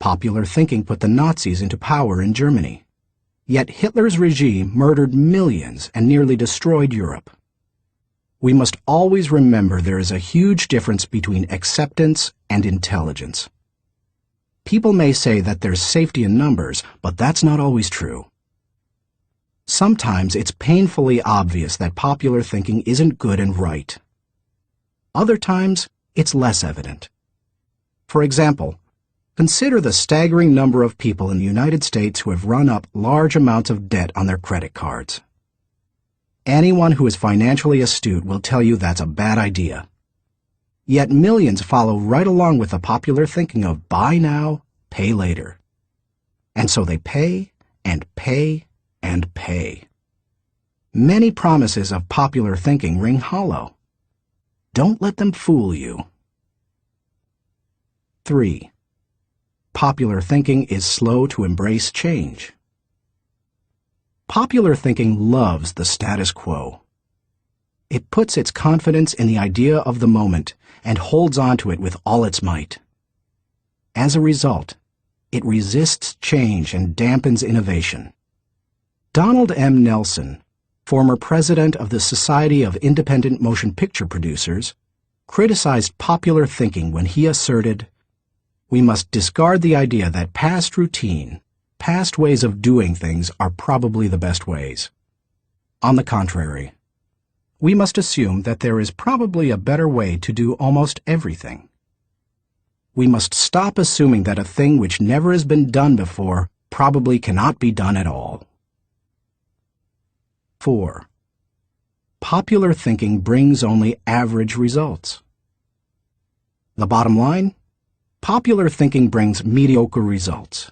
Popular thinking put the Nazis into power in Germany. Yet Hitler's regime murdered millions and nearly destroyed Europe. We must always remember there is a huge difference between acceptance and intelligence. People may say that there's safety in numbers, but that's not always true. Sometimes it's painfully obvious that popular thinking isn't good and right. Other times, it's less evident. For example, consider the staggering number of people in the United States who have run up large amounts of debt on their credit cards. Anyone who is financially astute will tell you that's a bad idea. Yet millions follow right along with the popular thinking of buy now, pay later. And so they pay and pay and pay. Many promises of popular thinking ring hollow. Don't let them fool you. 3. Popular thinking is slow to embrace change. Popular thinking loves the status quo. It puts its confidence in the idea of the moment and holds on to it with all its might. As a result, it resists change and dampens innovation. Donald M. Nelson, former president of the Society of Independent Motion Picture Producers, criticized popular thinking when he asserted, "We must discard the idea that past routine, past ways of doing things are probably the best ways. On the contrary, we must assume that there is probably a better way to do almost everything. We must stop assuming that a thing which never has been done before probably cannot be done at all." 4. Popular thinking brings only average results. The bottom line? Popular thinking brings mediocre results.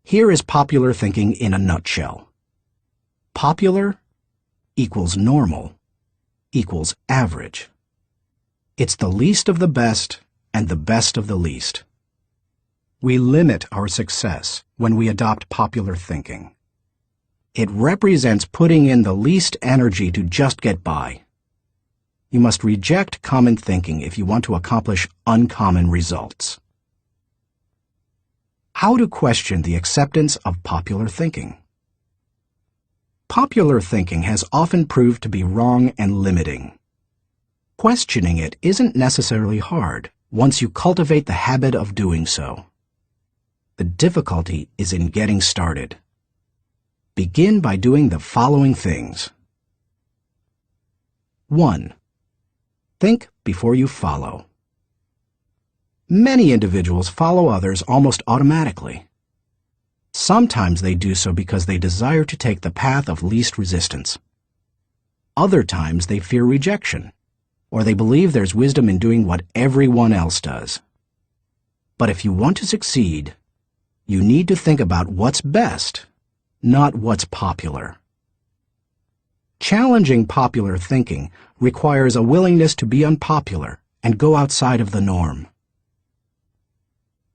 Here is popular thinking in a nutshell. Popular equals normal equals average. It's the least of the best and the best of the least. We limit our success when we adopt popular thinking. It represents putting in the least energy to just get by. You must reject common thinking if you want to accomplish uncommon results. How to question the acceptance of popular thinking. Popular thinking has often proved to be wrong and limiting. Questioning it isn't necessarily hard once you cultivate the habit of doing so. The difficulty is in getting started. Begin by doing the following things. 1. Think before you follow. Many individuals follow others almost automatically. Sometimes they do so because they desire to take the path of least resistance. Other times they fear rejection, or they believe there's wisdom in doing what everyone else does. But if you want to succeed, you need to think about what's best, not what's popular. Challenging popular thinking requires a willingness to be unpopular and go outside of the norm.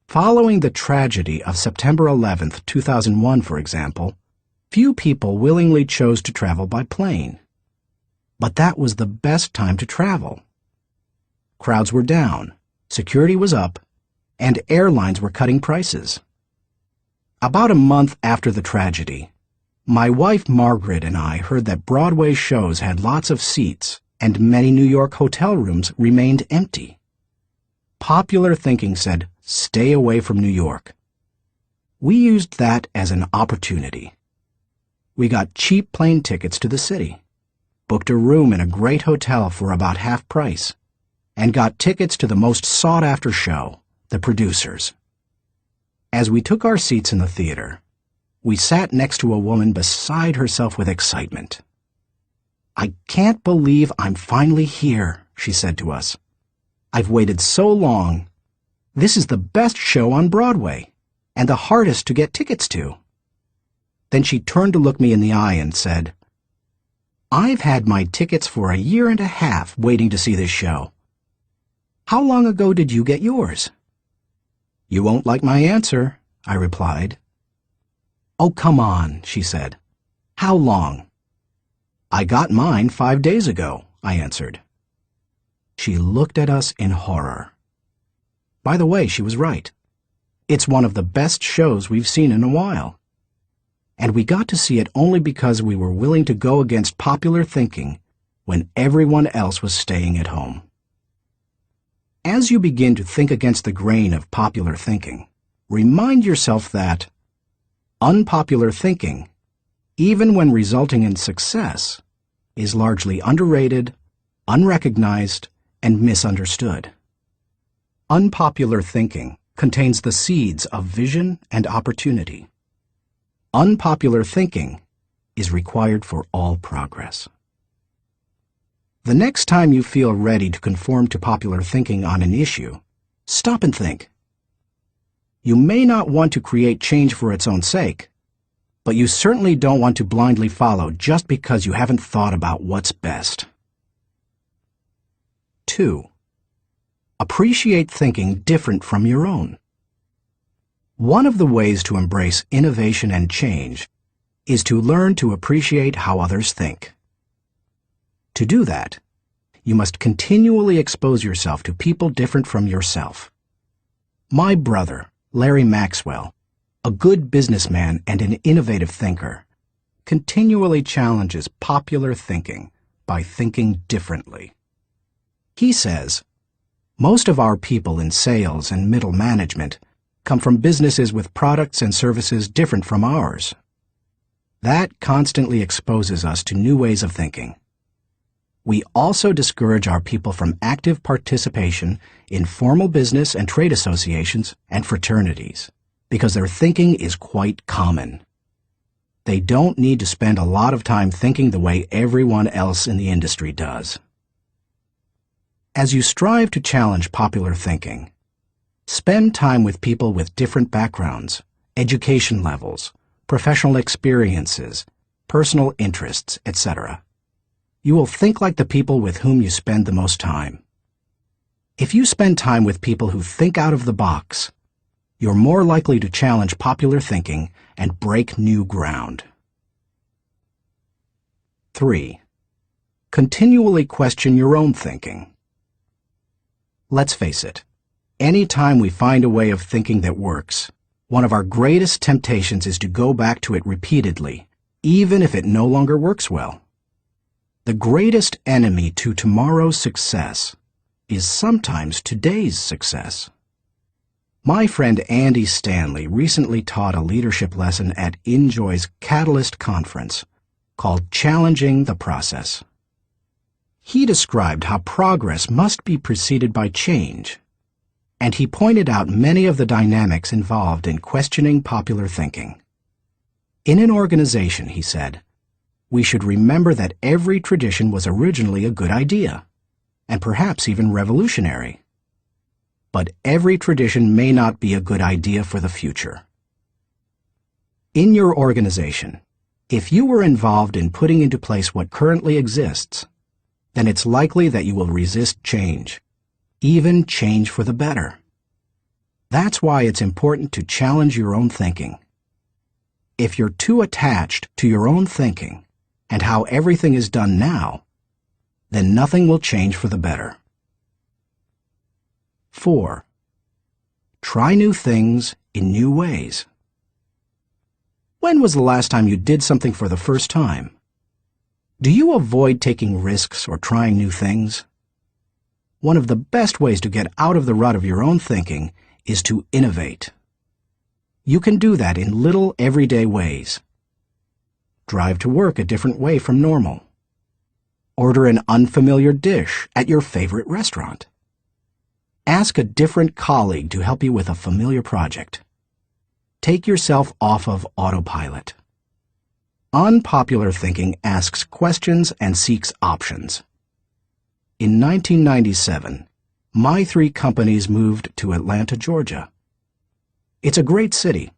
Following the tragedy of September 11, 2001, for example, few people willingly chose to travel by plane. But that was the best time to travel. Crowds were down, security was up, and airlines were cutting prices. About a month after the tragedy, my wife Margaret and I heard that Broadway shows had lots of seats and many New York hotel rooms remained empty. Popular thinking said, "Stay away from New York." We used that as an opportunity. We got cheap plane tickets to the city, booked a room in a great hotel for about half price, and got tickets to the most sought-after show, The Producers. As we took our seats in the theater, we sat next to a woman beside herself with excitement. "I can't believe I'm finally here," she said to us. "I've waited so long. This is the best show on Broadway, and the hardest to get tickets to." Then she turned to look me in the eye and said, "I've had my tickets for a year and a half waiting to see this show. How long ago did you get yours?" "You won't like my answer," I replied. "Oh, come on," she said. "How long?" "I got mine 5 days ago," I answered. She looked at us in horror. By the way, she was right. It's one of the best shows we've seen in a while. And we got to see it only because we were willing to go against popular thinking when everyone else was staying at home. As you begin to think against the grain of popular thinking, remind yourself that unpopular thinking, even when resulting in success, is largely underrated, unrecognized, and misunderstood. Unpopular thinking contains the seeds of vision and opportunity. Unpopular thinking is required for all progress. The next time you feel ready to conform to popular thinking on an issue, stop and think. You may not want to create change for its own sake, but you certainly don't want to blindly follow just because you haven't thought about what's best. 2. Appreciate thinking different from your own. One of the ways to embrace innovation and change is to learn to appreciate how others think. To do that, you must continually expose yourself to people different from yourself. My brother, Larry Maxwell, a good businessman and an innovative thinker, continually challenges popular thinking by thinking differently. He says, most of our people in sales and middle management come from businesses with products and services different from ours. That constantly exposes us to new ways of thinking. We also discourage our people from active participation in formal business and trade associations and fraternities because their thinking is quite common. They don't need to spend a lot of time thinking the way everyone else in the industry does. As you strive to challenge popular thinking, spend time with people with different backgrounds, education levels, professional experiences, personal interests, etc. You will think like the people with whom you spend the most time. If you spend time with people who think out of the box, you're more likely to challenge popular thinking and break new ground. 3. Continually question your own thinking. Let's face it. Any time we find a way of thinking that works, one of our greatest temptations is to go back to it repeatedly, even if it no longer works well. The greatest enemy to tomorrow's success is sometimes today's success. My friend Andy Stanley recently taught a leadership lesson at Enjoy's Catalyst Conference called Challenging the Process. He described how progress must be preceded by change, and he pointed out many of the dynamics involved in questioning popular thinking. In an organization, he said, we should remember that every tradition was originally a good idea, and perhaps even revolutionary. But every tradition may not be a good idea for the future. In your organization, if you were involved in putting into place what currently exists, then it's likely that you will resist change, even change for the better. That's why it's important to challenge your own thinking. If you're too attached to your own thinking and how everything is done now, then nothing will change for the better. 4. Try new things in new ways. When was the last time you did something for the first time? Do you avoid taking risks or trying new things? One of the best ways to get out of the rut of your own thinking is to innovate. You can do that in little everyday ways. Drive to work a different way from normal. Order an unfamiliar dish at your favorite restaurant. Ask a different colleague to help you with a familiar project. Take yourself off of autopilot. Unpopular thinking asks questions and seeks options. In 1997, my 3 companies moved to Atlanta, Georgia. It's a great city,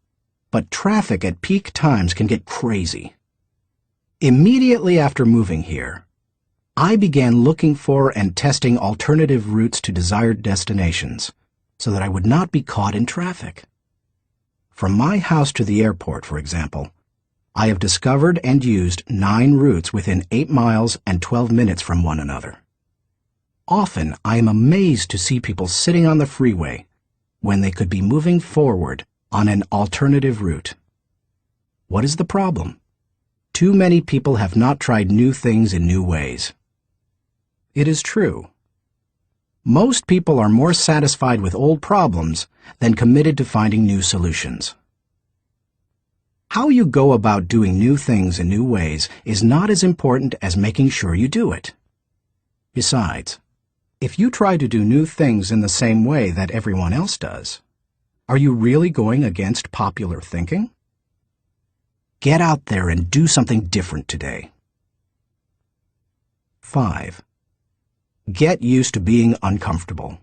but traffic at peak times can get crazy. Immediately after moving here, I began looking for and testing alternative routes to desired destinations so that I would not be caught in traffic. From my house to the airport, for example, I have discovered and used 9 routes within 8 miles and 12 minutes from one another. Often, I am amazed to see people sitting on the freeway, when they could be moving forward on an alternative route. What is the problem? Too many people have not tried new things in new ways. It is true. Most people are more satisfied with old problems than committed to finding new solutions. How you go about doing new things in new ways is not as important as making sure you do it. Besides, if you try to do new things in the same way that everyone else does, are you really going against popular thinking? Get out there and do something different today. 5. Get used to being uncomfortable.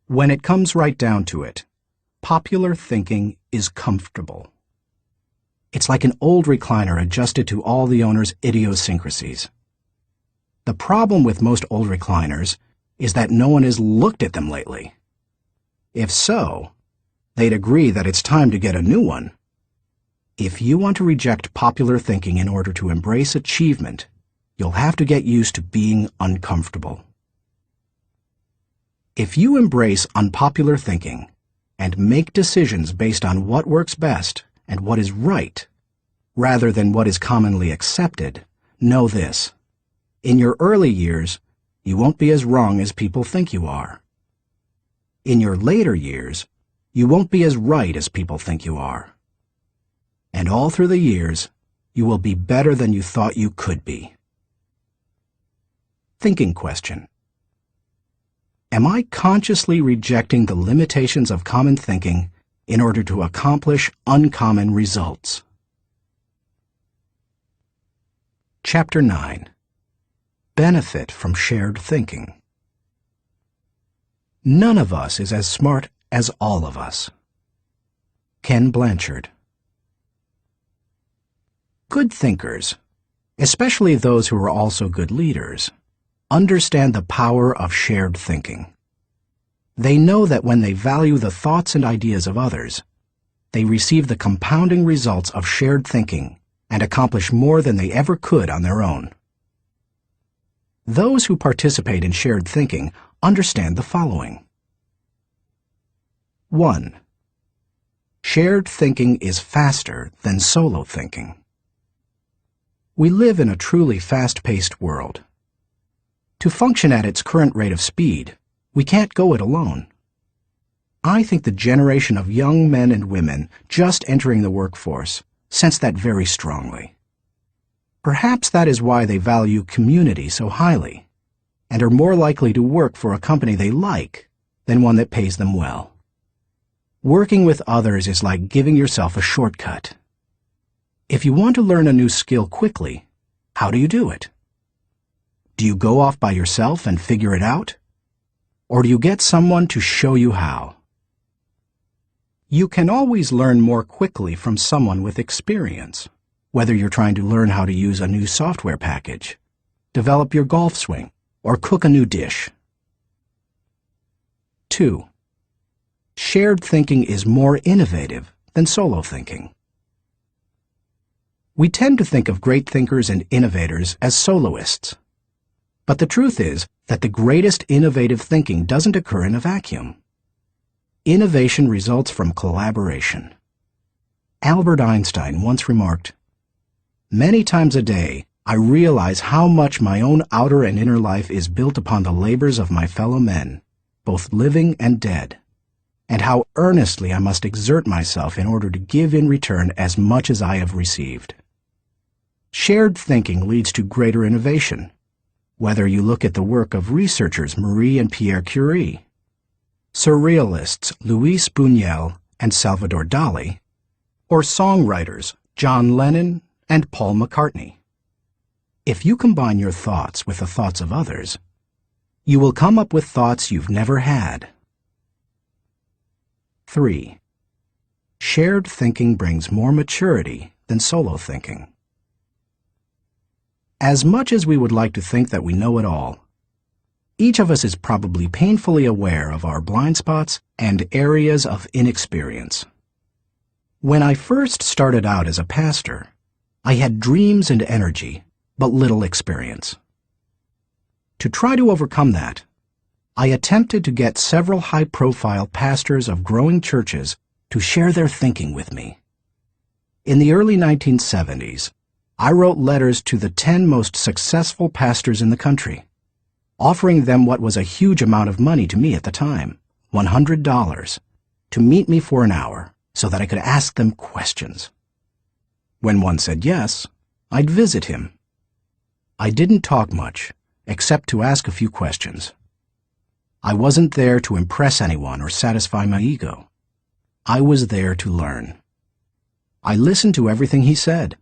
When it comes right down to it, popular thinking is comfortable. It's like an old recliner adjusted to all the owner's idiosyncrasies. The problem with most old recliners is that no one has looked at them lately. If so, they'd agree that it's time to get a new one. If you want to reject popular thinking in order to embrace achievement, you'll have to get used to being uncomfortable. If you embrace unpopular thinking and make decisions based on what works best and what is right, rather than what is commonly accepted, know this: in your early years, you won't be as wrong as people think you are. In your later years, you won't be as right as people think you are. And all through the years, you will be better than you thought you could be. Thinking question. Am I consciously rejecting the limitations of common thinking in order to accomplish uncommon results? Chapter 9. Benefit from shared thinking. None of us is as smart as all of us. Ken Blanchard. Good thinkers, especially those who are also good leaders, understand the power of shared thinking. They know that when they value the thoughts and ideas of others, they receive the compounding results of shared thinking and accomplish more than they ever could on their own. Those who participate in shared thinking understand the following. 1. Shared thinking is faster than solo thinking. We live in a truly fast-paced world. To function at its current rate of speed, we can't go it alone. I think the generation of young men and women just entering the workforce sense that very strongly. Perhaps that is why they value community so highly, and are more likely to work for a company they like than one that pays them well. Working with others is like giving yourself a shortcut. If you want to learn a new skill quickly, how do you do it? Do you go off by yourself and figure it out? Or do you get someone to show you how? You can always learn more quickly from someone with experience, whether you're trying to learn how to use a new software package, develop your golf swing, or cook a new dish. 2. Shared thinking is more innovative than solo thinking. We tend to think of great thinkers and innovators as soloists. But the truth is that the greatest innovative thinking doesn't occur in a vacuum. Innovation results from collaboration. Albert Einstein once remarked, "Many times a day, I realize how much my own outer and inner life is built upon the labors of my fellow men, both living and dead, and how earnestly I must exert myself in order to give in return as much as I have received." Shared thinking leads to greater innovation, whether you look at the work of researchers Marie and Pierre Curie, surrealists Luis Buñuel and Salvador Dali, or songwriters John Lennon and Paul McCartney. If you combine your thoughts with the thoughts of others, you will come up with thoughts you've never had. 3. Shared thinking brings more maturity than solo thinking. As much as we would like to think that we know it all, each of us is probably painfully aware of our blind spots and areas of inexperience. When I first started out as a pastor, I had dreams and energy, but little experience. To try to overcome that, I attempted to get several high-profile pastors of growing churches to share their thinking with me. In the early 1970s, I wrote letters to the 10 most successful pastors in the country, offering them what was a huge amount of money to me at the time, $100, to meet me for an hour so that I could ask them questions. When one said yes, I'd visit him. I didn't talk much, except to ask a few questions. I wasn't there to impress anyone or satisfy my ego. I was there to learn. I listened to everything he said,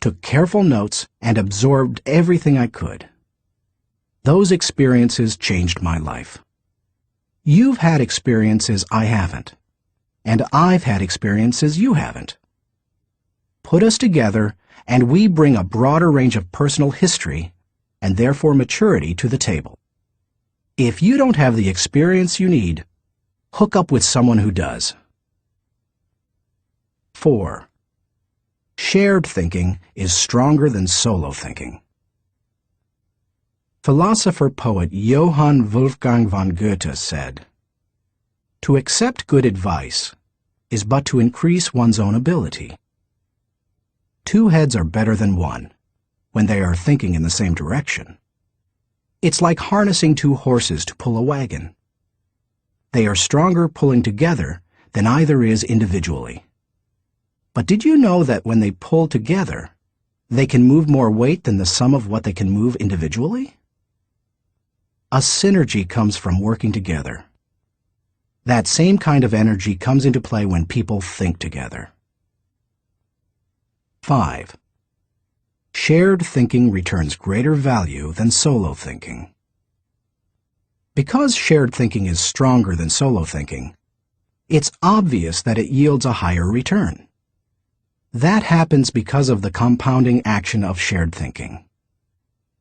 took careful notes, and absorbed everything I could. Those experiences changed my life. You've had experiences I haven't, and I've had experiences you haven't. Put us together, and we bring a broader range of personal history and therefore maturity to the table. If you don't have the experience you need, hook up with someone who does. 4. Shared thinking is stronger than solo thinking. Philosopher-poet Johann Wolfgang von Goethe said, "To accept good advice is but to increase one's own ability. Two heads are better than one when they are thinking in the same direction. It's like harnessing two horses to pull a wagon. They are stronger pulling together than either is individually. But did you know that when they pull together, they can move more weight than the sum of what they can move individually? A synergy comes from working together. That same kind of energy comes into play when people think together." 5. Shared thinking returns greater value than solo thinking. Because shared thinking is stronger than solo thinking, it's obvious that it yields a higher return. That happens because of the compounding action of shared thinking.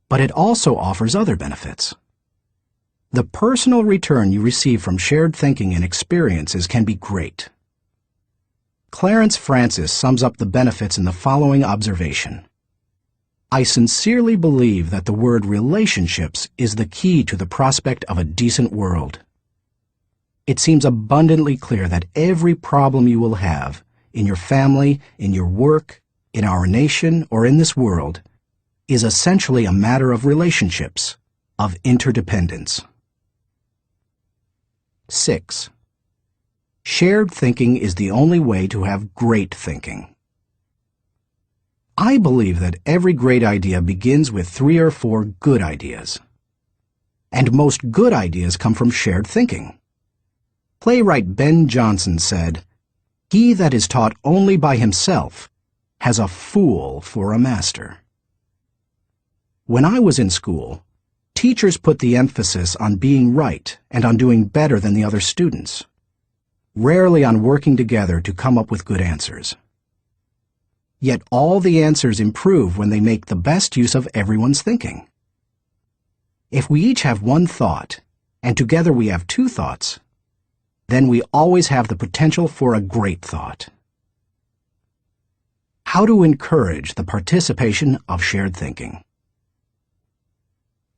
But it also offers other benefits. The personal return you receive from shared thinking and experiences can be great. Clarence Francis sums up the benefits in the following observation: "I sincerely believe that the word relationships is the key to the prospect of a decent world. It seems abundantly clear that every problem you will have, in your family, in your work, in our nation, or in this world, is essentially a matter of relationships, of interdependence." 6. Shared thinking is the only way to have great thinking. I believe that every great idea begins with 3 or 4 good ideas. And most good ideas come from shared thinking. Playwright Ben Jonson said, "He that is taught only by himself has a fool for a master." When I was in school, teachers put the emphasis on being right and on doing better than the other students, rarely on working together to come up with good answers. Yet all the answers improve when they make the best use of everyone's thinking. If we each have one thought, and together we have 2 thoughts, then we always have the potential for a great thought. How to encourage the participation of shared thinking.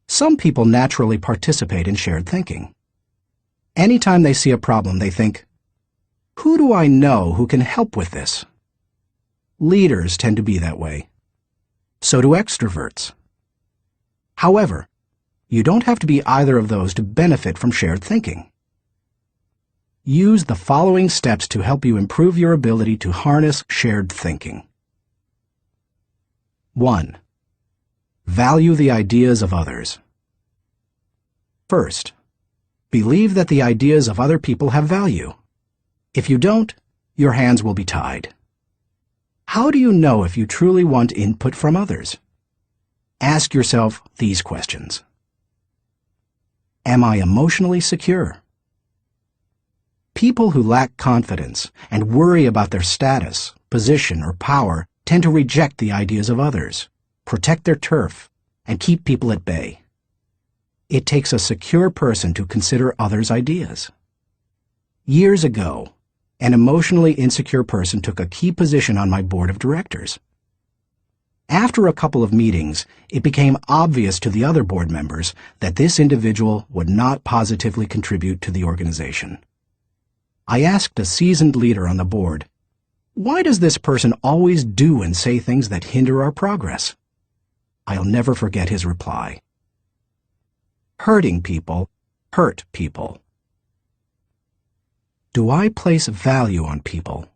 Some people naturally participate in shared thinking. Anytime they see a problem, they think, "Who do I know who can help with this?" Leaders tend to be that way. So do extroverts. However, you don't have to be either of those to benefit from shared thinking. Use the following steps to help you improve your ability to harness shared thinking. 1. Value the ideas of others. First, believe that the ideas of other people have value. If you don't, your hands will be tied. How do you know if you truly want input from others? Ask yourself these questions. Am I emotionally secure? People who lack confidence and worry about their status, position, or power tend to reject the ideas of others, protect their turf, and keep people at bay. It takes a secure person to consider others' ideas. Years ago, an emotionally insecure person took a key position on my board of directors. After a couple of meetings, it became obvious to the other board members that this individual would not positively contribute to the organization. I asked a seasoned leader on the board, "Why does this person always do and say things that hinder our progress?" I'll never forget his reply. Hurting people hurt people. Do I place value on people?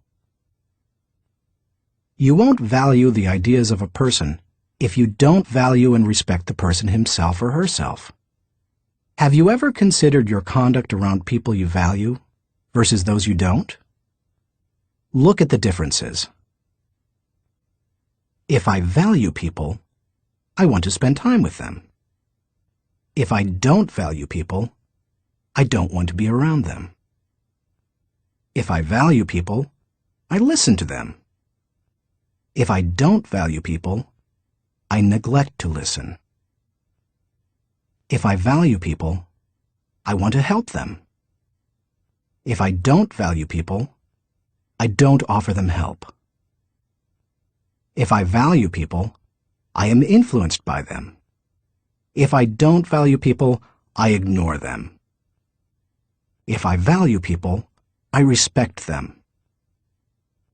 You won't value the ideas of a person if you don't value and respect the person himself or herself. Have you ever considered your conduct around people you value versus those you don't? Look at the differences. If I value people, I want to spend time with them. If I don't value people, I don't want to be around them. If I value people, I listen to them. If I don't value people, I neglect to listen. If I value people, I want to help them. If I don't value people, I don't offer them help. If I value people, I am influenced by them. If I don't value people, I ignore them. If I value people, I respect them.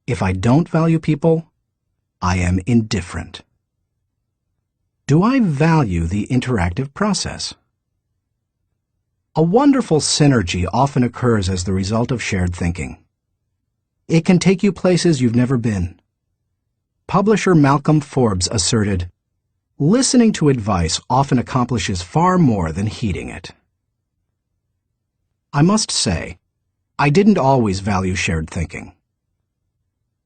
If I don't value people, I am indifferent. Do I value the interactive process? A wonderful synergy often occurs as the result of shared thinking. It can take you places you've never been. Publisher Malcolm Forbes asserted, "Listening to advice often accomplishes far more than heeding it." I must say, I didn't always value shared thinking.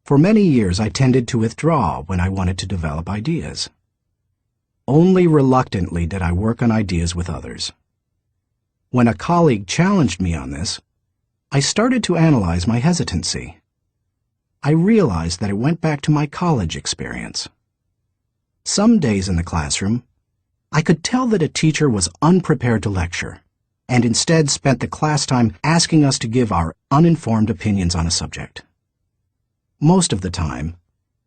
For many years, I tended to withdraw when I wanted to develop ideas. Only reluctantly did I work on ideas with others. When a colleague challenged me on this, I started to analyze my hesitancy. I realized that it went back to my college experience. Some days in the classroom, I could tell that a teacher was unprepared to lecture, and instead spent the class time asking us to give our uninformed opinions on a subject. Most of the time,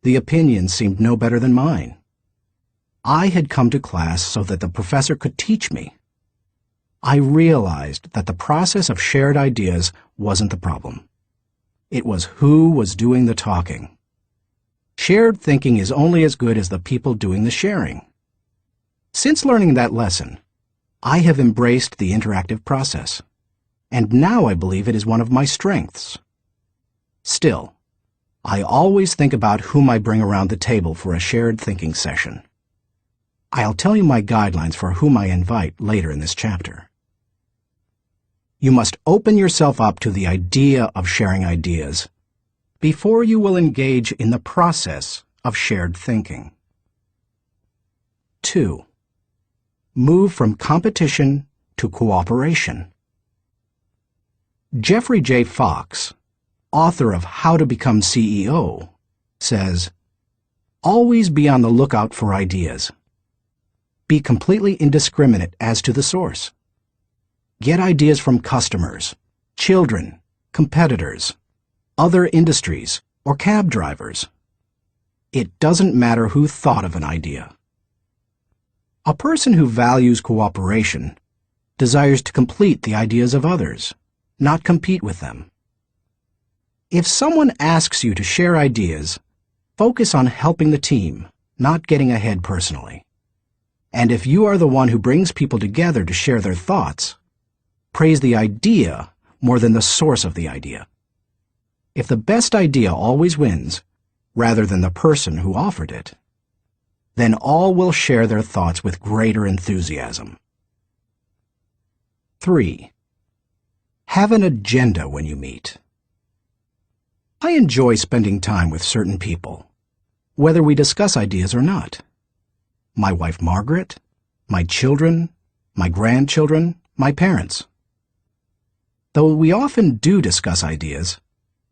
the opinions seemed no better than mine. I had come to class so that the professor could teach me. I realized that the process of shared ideas wasn't the problem. It was who was doing the talking. Shared thinking is only as good as the people doing the sharing. Since learning that lesson, I have embraced the interactive process, and now I believe it is one of my strengths. Still, I always think about whom I bring around the table for a shared thinking session. I'll tell you my guidelines for whom I invite later in this chapter. You must open yourself up to the idea of sharing ideas before you will engage in the process of shared thinking. 2. Move from competition to cooperation. Jeffrey J. Fox, author of How to Become CEO, says, "Always be on the lookout for ideas. Be completely indiscriminate as to the source. Get ideas from customers, children, competitors, other industries, or cab drivers. It doesn't matter who thought of an idea." A person who values cooperation desires to complete the ideas of others, not compete with them. If someone asks you to share ideas, focus on helping the team, not getting ahead personally. And if you are the one who brings people together to share their thoughts, praise the idea more than the source of the idea. If the best idea always wins, rather than the person who offered it, then all will share their thoughts with greater enthusiasm. 3. Have an agenda when you meet. I enjoy spending time with certain people, whether we discuss ideas or not. My wife Margaret, my children, my grandchildren, my parents. Though we often do discuss ideas,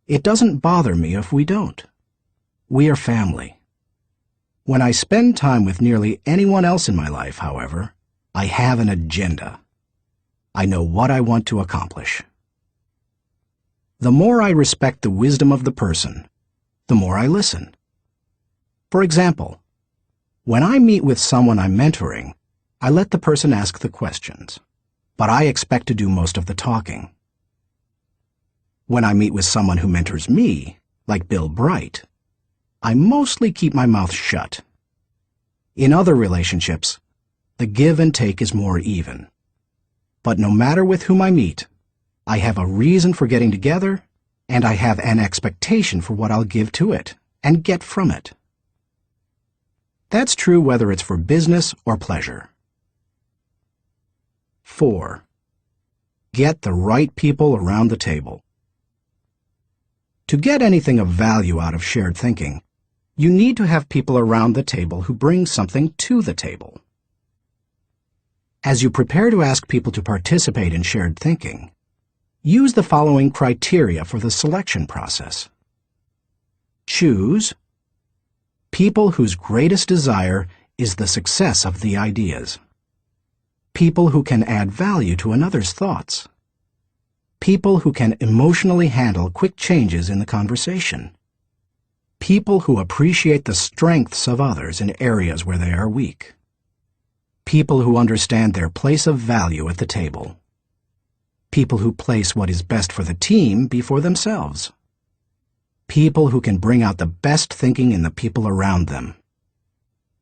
it doesn't bother me if we don't. We are family. When I spend time with nearly anyone else in my life, however, I have an agenda. I know what I want to accomplish. The more I respect the wisdom of the person, the more I listen. For example, When I meet with someone I'm mentoring, I let the person ask the questions, but I expect to do most of the talking. When I meet with someone who mentors me, like Bill Bright, I mostly keep my mouth shut. In other relationships, the give and take is more even. But no matter with whom I meet, I have a reason for getting together, and I have an expectation for what I'll give to it and get from it. That's true whether it's for business or pleasure. 4. Get the right people around the table. To get anything of value out of shared thinking, you need to have people around the table who bring something to the table. As you prepare to ask people to participate in shared thinking, use the following criteria for the selection process. Choose people whose greatest desire is the success of the ideas. People who can add value to another's thoughts. People who can emotionally handle quick changes in the conversation. People who appreciate the strengths of others in areas where they are weak. People who understand their place of value at the table. People who place what is best for the team before themselves. People who can bring out the best thinking in the people around them.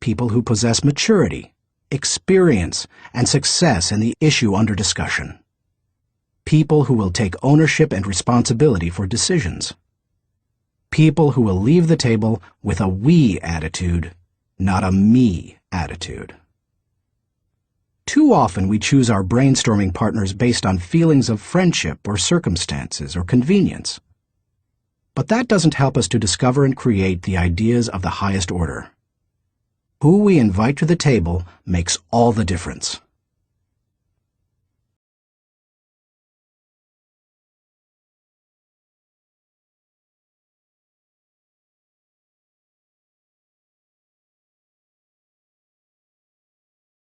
People who possess maturity, experience, and success in the issue under discussion. People who will take ownership and responsibility for decisions. People who will leave the table with a we attitude, not a me attitude. Too often we choose our brainstorming partners based on feelings of friendship or circumstances or convenience. But that doesn't help us to discover and create the ideas of the highest order. Who we invite to the table makes all the difference.